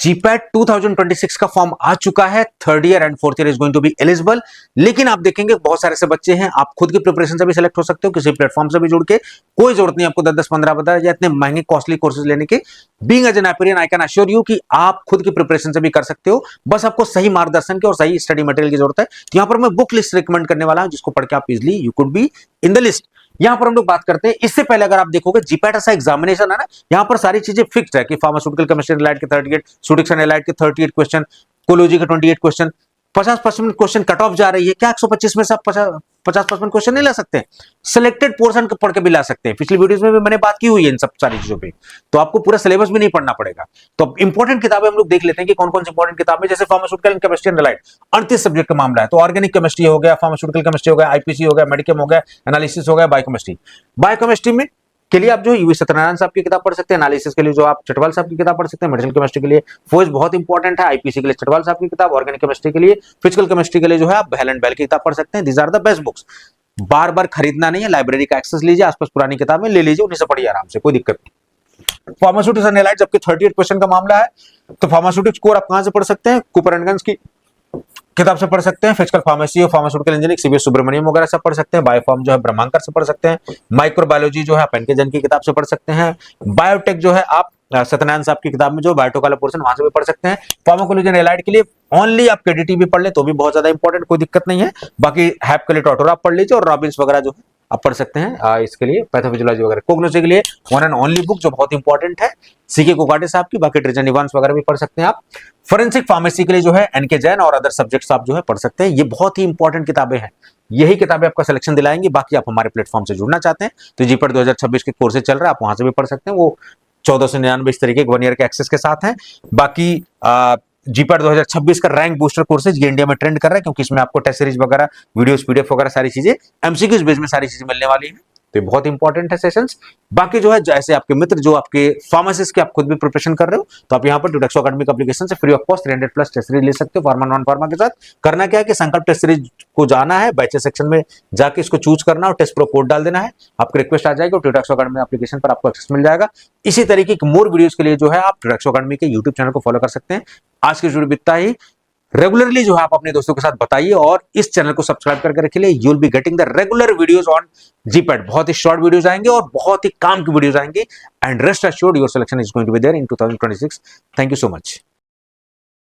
GPAT 2026 का form आ चुका है। Third year and fourth year is going to be eligible. लेकिन आप देखेंगे बहुत सारे ऐसे बच्चे हैं, आप खुद की प्रिपरेशन से भी सिलेक्ट हो सकते हो, किसी प्लेटफॉर्म से भी जुड़ के। कोई जरूरत नहीं आपको 10-10, 15 या इतने महंगे कॉस्टली कोर्सेज लेने के। बीइंग एज एन एपिरियन आई कैन अश्योर यू कि आप खुद की प्रिपरेशन से भी कर सकते हो, बस आपको सही मार्गदर्शन की और सही स्टडी मटेरियल की जरूरत है। यहां पर मैं बुक लिस्ट रिकमेंड करने वाला हूं, जिसको पढ़ के आप easily you could be in the list. यहां पर हम लोग बात करते हैं, इससे पहले अगर आप देखोगे जीपैट ऐसा एग्जामिनेशन है ना, यहां पर सारी चीजें फिक्स्ड है कि फार्मास्यूटिकल केमिस्ट्री एलाइड के 38, सुडिक्शन एलाइड के 38 क्वेश्चन, कोलॉजी के 28 क्वेश्चन, 50% क्वेश्चन कट ऑफ जा रही है। क्या 125 में से आप 50% क्वेश्चन नहीं ला सकते? सिलेक्टेड पोर्शन पढ़ के भी ला सकते हैं। पिछली वीडियोस में भी मैंने बात की हुई है इन सब सारी चीजों पे, तो आपको पूरा सिलेबस भी नहीं पढ़ना पड़ेगा। तो इंपॉर्टेंट किताबें हम लोग देख लेते हैं कि कौन कौन सी इंपॉर्टेंट किताबें, जैसे pharmaceutical chemistry and allied 38 subject का मामला है, तो ऑर्गेनिक केमिस्ट्री हो गया, फार्मास्यूटिकल केमिस्ट्री हो गया, आईपीसी हो गया, मेडिकम हो गया, एनालिसिस हो गया, बायोकेमिस्ट्री। बायोकेमिस्ट्री में के लिए आप जो यूवी सत्यनारायण साहब की किताब पढ़ सकते हैं, एनालिसिस के लिए जो आप चटवाल साहब की किताब पढ़ सकते हैं, मेडिसिनल केमिस्ट्री के लिए फोज बहुत इंपॉर्टेंट है, आईपीसी के लिए चटवाल साहब की किताब, ऑर्गेनिक केमिस्ट्री के लिए, फिजिकल केमिस्ट्री के लिए जो है आप बेल एंड बेल की किताब पढ़ सकते हैं। These are the best books. बार बार खरीदना नहीं है, लाइब्रेरी का एक्सेस लीजिए, आसपास पुरानी किताबें ले लीजिए, उन्हीं से पढ़िए आराम से, कोई दिक्कत नहीं। फार्मास्यूटिक्स एंड एलाइड जबकि 38 क्वेश्चन का मामला है, तो फार्मास्यूटिक्स कोर आप कहां से पढ़ सकते हैं? कूपर एंड गन्स की किताब से पढ़ सकते हैं। फिजिकल फार्मेसी और फार्मास्यूटिकल इंजीनियरिंग सीवीएस सुब्रमण्यम वगैरह से पढ़ सकते हैं। बायोफार्म जो है ब्रह्मांकर से पढ़ सकते हैं। माइक्रोबायोलॉजी जो है आप एनके जैन की किताब से पढ़ सकते हैं। बायोटेक जो है आप सत्यनारायण साहब की किताब में जो बायोटेक वाला पोर्शन वहां से भी पढ़ सकते हैं। फार्माकोलॉजी एंड एलाइड के लिए ओनली आप केडीटी भी पढ़ ले तो भी बहुत ज्यादा इंपॉर्टेंट, कोई दिक्कत नहीं है। बाकी हैप के लिए टोटोरा आप पढ़ लीजिए और रॉबिन्स वगैरह जो है आप पढ़ सकते हैं। इसके लिए पैथोफिजियोलॉजी वगैरह, कोग्नोसी के लिए वन एंड ओनली बुक जो बहुत इंपॉर्टेंट है सीके कोकाटे साहब की। बाकी ट्रिजन इवांस वगैरह भी पढ़ सकते हैं आप। फोरेंसिक फार्मेसी के लिए जो है एनके जैन और अदर सब्जेक्ट्स आप जो है पढ़ सकते हैं। ये बहुत ही इंपॉर्टेंट किताबें हैं, यही किताबें आपका सिलेक्शन दिलाएंगी। बाकी आप हमारे प्लेटफॉर्म से जुड़ना चाहते हैं तो जीपैट 2026 के कोर्सेज चल रहा है, आप वहां से भी पढ़ सकते हैं। वो 1499 इस तरीके के 1 ईयर के एक्सेस के साथ हैं। बाकी जीपैट 2026 का रैंक बूस्टर कोर्सेज ये इंडिया में ट्रेंड कर रहा है, क्योंकि इसमें आपको टेस्ट सीरीज वगैरह, वीडियोस, पीडीएफ वगैरह सारी चीजें एमसीक्यूज बेस में सारी चीजें मिलने वाली है, तो ये बहुत इंपॉर्टेंट है सेशंस। बाकी जो है जैसे आपके मित्र जो आपके फार्मासिस्ट की आप खुद भी प्रिपरेशन कर रहे हो, तो आप यहाँ पर ट्यूडेक्सो एकेडमी एप्लीकेशन से free of cost 300+ test series ले सकते हो फार्मा नॉन फार्मा के साथ। करना क्या है कि संकल्प टेस्ट सीरीज को जाना है, बैचेस सेक्शन में जाके इसको चूज करना और टेस्ट प्रो कोड डाल देना है, आपकी रिक्वेस्ट आ जाएगी और ट्यूडेक्सो एकेडमी एप्लीकेशन पर आपको एक्सेस मिल जाएगा। इसी तरीके की मोर वीडियोस के लिए जो है आप ट्यूडेक्सो एकेडमी के यूट्यूब चैनल को फॉलो कर सकते हैं। आज की वीडियो इतना ही। रेगुलरली जो है आप अपने दोस्तों के साथ बताइए और इस चैनल को सब्सक्राइब करके रखिए, you will be getting the regular videos on GPAT. बहुत ही शॉर्ट वीडियोस आएंगे और बहुत ही काम की वीडियोस आएंगे, and rest assured your selection is going to be there in 2026। Thank you so much.